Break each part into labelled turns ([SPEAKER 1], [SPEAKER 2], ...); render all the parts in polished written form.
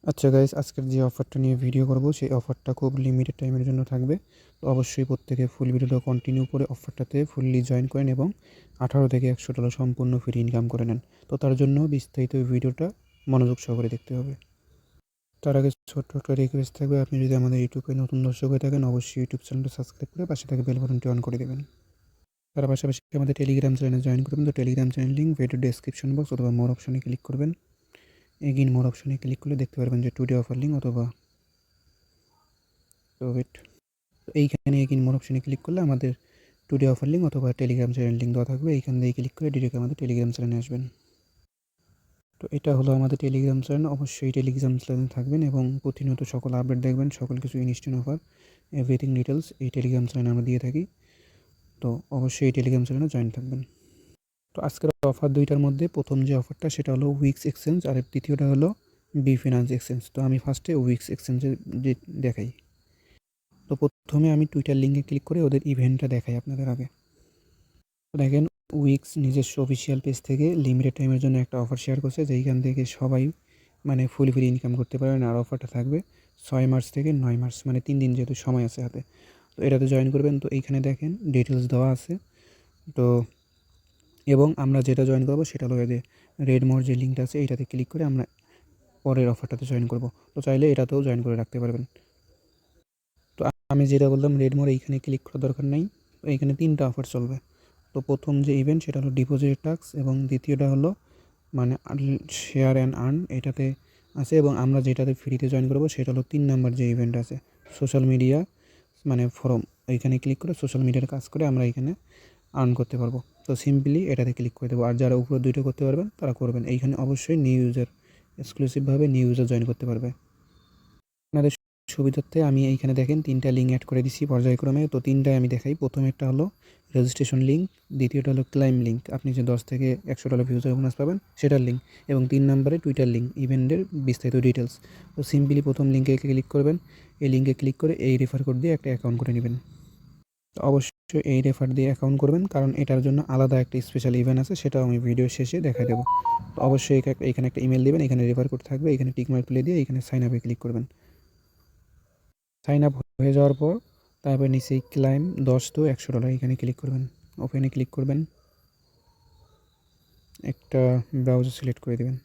[SPEAKER 1] আচ্ছা গাইস, আজকের যে অফারটা নিয়ে ভিডিও করব সেই অফারটা খুব লিমিটেড টাইমের জন্য থাকবে। তো অবশ্যই প্রত্যেকে ফুল ভিডিওটা কন্টিনিউ করে অফারটাতে ফুললি জয়েন করেন এবং 18 থেকে $100 সম্পূর্ণ ফ্রি ইনকাম করে নেন। তো তার জন্য বিস্তারিত ভিডিওটা মনোযোগ সহকারে দেখতে হবে। তার আগে ছোট্ট একটা রিকোয়েস্ট থাকবে, আপনি যদি আমাদের ইউটিউবে নতুন দর্শক হয়ে থাকেন অবশ্যই ইউটিউব চ্যানেলটা সাবস্ক্রাইব করে পাশে থাকা বেল বাটনটি অন করে দেবেন। তার পাশাপাশি আমাদের টেলিগ্রাম চ্যানেলে জয়েন করবেন। তো Telegram channel link video description box অথবা মোর অপশনে ক্লিক করবেন। এগিন মোর অপশনে ক্লিক করলে দেখতে পারবেন যে টুডে অফার লিঙ্ক অথবা ওয়েট, তো এইখানে এগিন মোর অপশনে ক্লিক করলে আমাদের টুডে অফার লিঙ্ক অথবা টেলিগ্রাম চ্যানেল লিঙ্ক দেওয়া থাকবে। এইখান থেকে ক্লিক করে ডিরেক্ট আমাদের টেলিগ্রাম চ্যানেলে আসবেন। তো এটা হলো আমাদের টেলিগ্রাম চ্যানেল। অবশ্যই টেলিগ্রাম চ্যানেলে থাকবেন এবং প্রতিনিয়ত সকল আপডেট দেখবেন, সকল কিছু ইনস্ট্যান্ট অফার এভরিথিং ডিটেলস এই টেলিগ্রাম চ্যানেলে আমরা দিয়ে থাকি। তো অবশ্যই এই টেলিগ্রাম চ্যানেলে জয়েন থাকবেন। তো আজকের অফার দুইটার মধ্যে প্রথম যে অফারটা সেটা হলো উইক্স এক্সচেঞ্জ, আর দ্বিতীয়টা হলো বি ফিনান্স এক্সচেঞ্জ। তো আমি ফার্স্টে উইক্স এক্সচেঞ্জের দেখাই। তো প্রথমে আমি টুইটার লিঙ্কে ক্লিক করে ওদের ইভেন্টটা দেখাই আপনাদের আগে। তো দেখেন, উইক্স নিজস্ব অফিসিয়াল পেজ থেকে লিমিটেড টাইমের জন্য একটা অফার শেয়ার করছে, যেইখান থেকে সবাই মানে ফুল ফ্রি ইনকাম করতে পারবেন। আর অফারটা থাকবে 6 মার্চ থেকে 9 মার্চ, মানে 3 দিন যেহেতু সময় আছে হাতে। তো এটাতে জয়েন করবেন। তো এইখানে দেখেন ডিটেলস দেওয়া আছে। তো এবং আমরা যেটা জয়েন করবো সেটা হলো যে রেড মোর যে লিঙ্কটা আছে এইটাতে ক্লিক করে আমরা পরের অফারটাতে জয়েন করব। তো চাইলে এটাতেও জয়েন করে রাখতে পারবেন। তো আমি যেটা বললাম রেড মোর, এইখানে ক্লিক করার দরকার নেই। তো এইখানে 3টা অফার চলবে। তো প্রথম যে ইভেন্ট সেটা হলো ডিপোজিট টাস্ক এবং দ্বিতীয়টা হলো মানে শেয়ার অ্যান্ড আর্ন, এটাতে আছে। এবং আমরা যেটাতে ফ্রিতে জয়েন করবো সেটা হলো 3 নাম্বার যে ইভেন্ট আছে সোশ্যাল মিডিয়া মানে ফরম। এইখানে ক্লিক করে সোশ্যাল মিডিয়ার কাজ করে আমরা এখানে আর্ন করতে পারবো। তো সিম্পলি এটাতে ক্লিক করে দেবো। আর যারা উপরে দুইটা করতে পারবেন তারা করবেন। এইখানে অবশ্যই নিউ ইউজার, এক্সক্লুসিভভাবে নিউ ইউজার জয়েন করতে পারবে। আপনাদের সুবিধার্থে আমি এইখানে দেখেন 3টা লিঙ্ক অ্যাড করে দিচ্ছি পর্যায়ক্রমে। তো 3টায় আমি দেখাই। প্রথম একটা হলো রেজিস্ট্রেশন লিঙ্ক, দ্বিতীয়টা হলো ক্লাইম লিঙ্ক, আপনি যে 10 থেকে $100 ফিউচার বোনাস পাবেন সেটার লিঙ্ক, এবং 3 নম্বরে টুইটার লিঙ্ক, ইভেন্টের বিস্তারিত ডিটেলস। তো সিম্পলি প্রথম লিঙ্কে ক্লিক করবেন। এই লিঙ্কে ক্লিক করে এই রেফার কোড দিয়ে একটা অ্যাকাউন্ট করে নেবেন। তো অবশ্যই এই রেফার দিয়ে অ্যাকাউন্ট করবেন, কারণ এটার জন্য আলাদা একটা স্পেশাল ইভেন্ট আছে, সেটাও আমি ভিডিও শেষে দেখা দেবো। তো অবশ্যই এখানে একটা ইমেল দেবেন, এখানে রেফার কোড থাকবে, এখানে টিকমার্ক তুলে দিয়ে এখানে সাইন আপে ক্লিক করবেন। সাইন আপ হয়ে যাওয়ার পর তারপর নিচেই ক্লাইম 10 to $100 এখানে ক্লিক করবেন। ওপেনে ক্লিক করবেন, একটা ব্রাউজার সিলেক্ট করে দেবেন,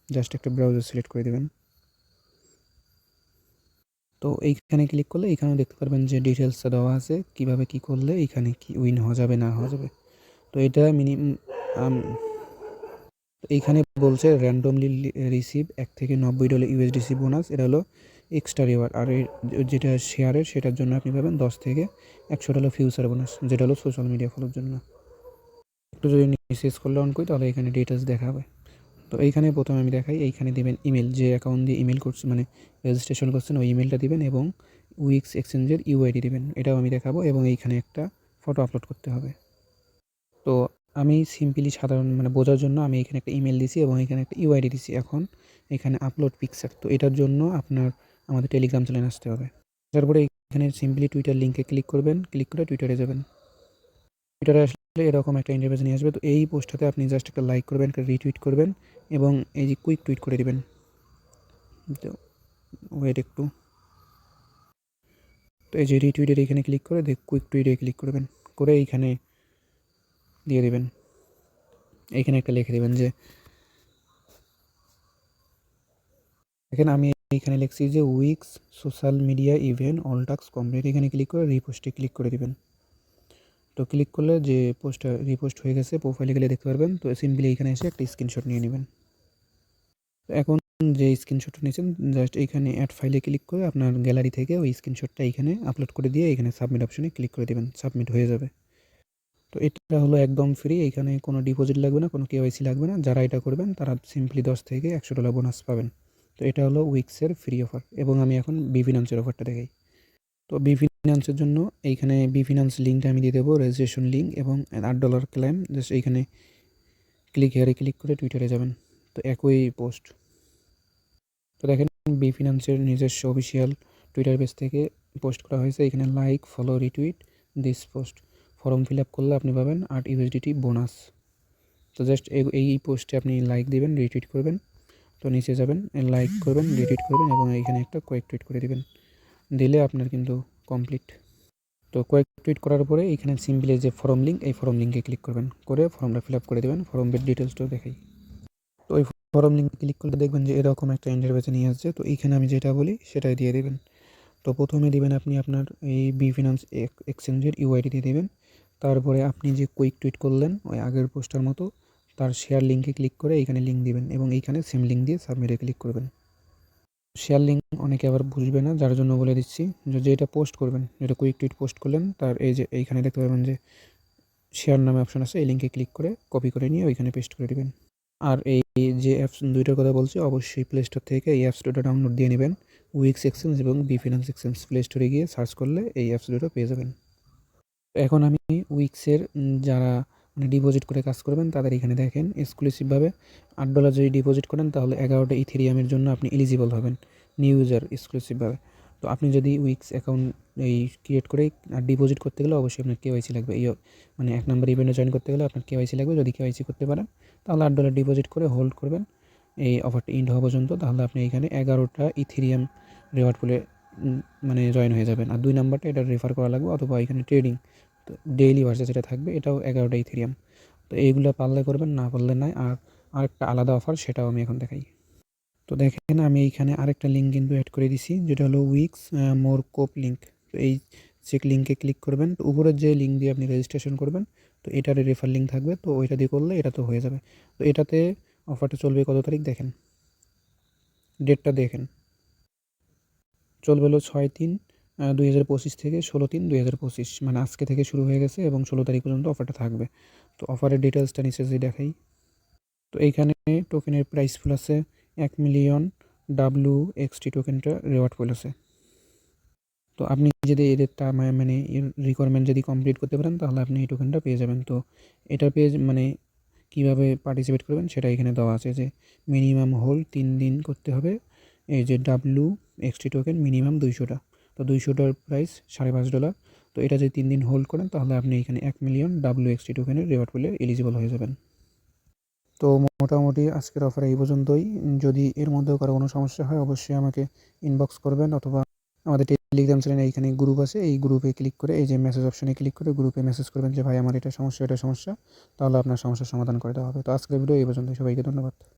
[SPEAKER 1] জাস্ট একটা ব্রাউজার সিলেক্ট করে দেবেন। তো এইখানে ক্লিক করলে এখানেও দেখতে পারবেন যে ডিটেলসটা দেওয়া আছে, কিভাবে কি করলে এখানে কি উইন হওয়া যাবে না হওয়া যাবে। তো এটা এইখানে বলছে র্যান্ডমলি রিসিভ $1 থেকে $90 ইউএসডিসি বোনাস, এটা হলো এক্সট্রা রিওয়ার্ড। আর যেটা শেয়ারের সেটার জন্য আপনি পাবেন 10 থেকে $100 ফিউচার বোনাস, যেটা হলো সোশ্যাল মিডিয়া ফলোর জন্য। একটু যদি নিচে স্ক্রল ডাউন করি তাহলে এখানে ডিটেলস দেখাবে। তো এইখানে প্রথমে আমি দেখাই, এইখানে দিবেন ইমেল, যে অ্যাকাউন্ট দিয়ে ইমেল করছে মানে রেজিস্ট্রেশন করছেন ওই ইমেলটা দিবেন, এবং উইক্স এক্সচেঞ্জের ইউআইডি দিবেন, এটাও আমি দেখাবো। এবং এইখানে একটা ফটো আপলোড করতে হবে। তো আমি সিম্পলি সাধারণ মানে বোঝার জন্য আমি এখানে একটা ইমেল দিছি এবং এখানে একটা ইউআইডি দিছি। এখন এখানে আপলোড পিকচার, তো এটার জন্য আপনার আমাদের টেলিগ্রাম চ্যানেলে আসতে হবে। তারপরে এখানে সিম্পলি টুইটার লিঙ্কে ক্লিক করবেন, ক্লিক করে টুইটারে যাবেন। টুইটারে আসলে এরকম একটা ইন্টারফেস নিয়ে আসবে। তো এই পোস্টটাতে আপনি জাস্ট একটা লাইক করবেন, একটা রিটুইট করবেন এবং এই যে কুইক টুইট করে দিবেন। তো ওয়েট একটু। তো এই যে রিটুইটের এখানে ক্লিক করে কুইক টুইটে ক্লিক করবেন, করে এইখানে দিয়ে দেবেন। এইখানে একটা লিখে দেবেন যে দেখেন আমি এইখানে লিখছি যে weeks social media event all task complete, এখানে ক্লিক করে রিপোস্টে ক্লিক করে দিবেন। তো ক্লিক করলে যে পোস্টটা রিপোস্ট হয়ে গেছে প্রোফাইলে গেলে দেখতে পারবেন। তো সিম্পলি এখানে এসে একটা স্ক্রিনশট নিয়ে নেবেন। তো এখন যে স্ক্রিনশটটা নিয়েছেন জাস্ট এইখানে অ্যাড ফাইলে ক্লিক করে আপনার গ্যালারি থেকে ওই স্ক্রিনশটটা এইখানে আপলোড করে দিয়ে এখানে সাবমিট অপশনে ক্লিক করে দেবেন, সাবমিট হয়ে যাবে। তো এটা হলো একদম ফ্রি, এখানে কোনো ডিপোজিট লাগবে না, কোনো কেওয়াইসি লাগবে না। যারা এটা করবেন তারা সিম্পলি 10 থেকে $100 বোনাস পাবেন। তো এটা হলো উইক্সের ফ্রি অফার। এবং আমি এখন বি ফিনান্সের অফারটা দেখাই। তো বি ফিনান্সের জন্য এইখানে বি ফিনান্স লিঙ্কটা আমি দিয়ে দেবো, রেজিস্ট্রেশন লিঙ্ক এবং $8 ক্লাইম। জাস্ট এইখানে ক্লিক হেয়ারে ক্লিক করে টুইটারে যাবেন। তো একই পোস্ট। তো দেখেন বি ফিনান্সের নিজস্ব অফিসিয়াল টুইটার পেজ থেকে পোস্ট করা হয়েছে। এখানে like follow retweet this post, form fill up করলে আপনি পাবেন 8 ইউএসডিটি বোনাস। তো জাস্ট এই পোস্টে আপনি লাইক দিবেন, রিটুইট করবেন। তো তো নিচে যাবেন, লাইক করবেন, রিটুইট করবেন এবং এইখানে একটা কোয়েক টুইট করে দিবেন। দিলে আপনার কিন্তু কমপ্লিট। তো কোয়েক টুইট করার পরে এইখানে সিম্পলি যে ফর্ম লিঙ্ক, এই ফর্ম লিঙ্কে ক্লিক করবেন, করে ফর্মটা ফিল আপ করে দেবেন। ফর্মের ডিটেলসটাও দেখাই। তো ওই ফর্ম লিঙ্কে ক্লিক করলে দেখবেন যে এরকম একটা ইন্টারফেসে নিয়ে আসছে। তো এইখানে আমি যেটা বলি সেটাই দিয়ে দেবেন। তো প্রথমে দিবেন আপনি আপনার এই বিফিনান্স এক্সচেঞ্জের ইউআইডি দিয়ে দেবেন। তারপরে আপনি যে কুইক টুইট করলেন ওই আগের পোস্টার মতো, তার শেয়ার লিঙ্কে ক্লিক করে এইখানে লিঙ্ক দিবেন এবং এইখানে সেম লিঙ্ক দিয়ে সাবমিটে ক্লিক করবেন। শেয়ার লিঙ্ক অনেকে আবার বুঝবে না, যার জন্য বলে দিচ্ছি যে যেটা পোস্ট করবেন, যেটা কুইক টুইট পোস্ট করলেন তার এই যে এইখানে দেখতে পাবেন যে শেয়ার নামে অপশন আছে, এই লিঙ্কে ক্লিক করে কপি করে নিয়ে ওইখানে পেস্ট করে দেবেন। আর এই যে অ্যাপস দুইটার কথা বলছি, অবশ্যই প্লে স্টোর থেকে এই অ্যাপস দুটো ডাউনলোড দিয়ে নেবেন। উইক্স এক্সচেঞ্জ এবং বিফিনান্স এক্সচেঞ্জ প্লে স্টোরে গিয়ে সার্চ করলে এই অ্যাপস দুটো পেয়ে যাবেন। এখন আমি উইক্সের যারা মানে ডিপোজিট করে কাজ করবেন তাদের এখানে দেখেন এক্সক্লুসিভভাবে $8 যদি ডিপোজিট করেন তাহলে 11টা ইথেরিয়ামের জন্য আপনি এলিজিবল হবেন, নিউ ইউজার এক্সক্লুসিভভাবে। তো আপনি যদি উইক্স অ্যাকাউন্ট এই ক্রিয়েট করে আর ডিপোজিট করতে গেলে অবশ্যই আপনার কেওয়াইসি লাগবে। এই মানে 1 নম্বর ইভেন্টে জয়েন করতে গেলে আপনার কেওয়াইসি লাগবে। যদি কেওয়াইসি করতে পারেন তাহলে $8 ডিপোজিট করে হোল্ড করবেন এই অফারটা এন্ড হওয়া পর্যন্ত। তাহলে আপনি এখানে 11টা ইথেরিয়াম রিওয়ার্ড পুলে মানে জয়েন হয়ে যাবেন। আর 2 নাম্বারটা এটা রেফার করা লাগবে, অথবা এখানে ট্রেডিং তো ডেইলি ভার্সে যেটা থাকবে এটাও 11টা ইথেরিয়াম। তো এইগুলো পারলে করবেন, না পারলে নাই। আর আরেকটা আলাদা অফার, সেটাও আমি এখন দেখাই। তো দেখেন আমি এইখানে আরেকটা লিঙ্ক কিন্তু অ্যাড করে দিছি, যেটা হলো উইক্স মোর কোপ লিঙ্ক। তো এই চেক লিঙ্কে ক্লিক করবেন। তো উপরের যে লিঙ্ক দিয়ে আপনি রেজিস্ট্রেশন করবেন, তো এটার রেফার লিঙ্ক থাকবে, তো ওইটা দিয়ে করলে এটা তো হয়ে যাবে। তো এটাতে অফারটা চলবে কত তারিখ দেখেন, ডেটটা দেখেন, চলবে হলো 6/3/2025 থেকে 16/3/2025, মানে আজকে থেকে শুরু হয়ে গেছে এবং 16 তারিখ পর্যন্ত অফারটা থাকবে। তো অফারের ডিটেলসটা নিচে যদি দেখাই, তো এইখানে টোকেনের প্রাইস ফুল আছে 1,000,000 WXT টোকেনটা রিওয়ার্ড ফুল আছে। তো আপনি যদি এদেরটা মানে রিকোয়ারমেন্ট যদি কমপ্লিট করতে পারেন তাহলে আপনি এই টোকেনটা পেয়ে যাবেন। তো এটা পেয়ে মানে কীভাবে পার্টিসিপেট করবেন সেটা এখানে দেওয়া আছে, যে মিনিমাম হোল্ড 3 দিন করতে হবে। এই যে WXT টোকেন মিনিমাম 200টা, তো 200টার প্রাইস $5.5। তো এটা যদি 3 দিন হোল্ড করেন তাহলে আপনি এখানে 1,000,000 WXT টোকেনের রিওয়ার্ড পুলে এলিজিবল হয়ে যাবেন। তো মোটামুটি আজকের অফার এই পর্যন্তই। যদি এর মধ্যেও কারো কোনো সমস্যা হয় অবশ্যই আমাকে ইনবক্স করবেন, অথবা আমাদের টেলিগ্রাম চ্যানেলে এইখানে গ্রুপ আছে, এই গ্রুপে ক্লিক করে এই যে মেসেজ অপশনে ক্লিক করে গ্রুপে মেসেজ করবেন যে ভাই আমার এটা সমস্যা, এটা সমস্যা, তাহলে আপনার সমস্যার সমাধান করে দেওয়া হবে। তো আজকের ভিডিও এই পর্যন্ত, সবাইকে ধন্যবাদ।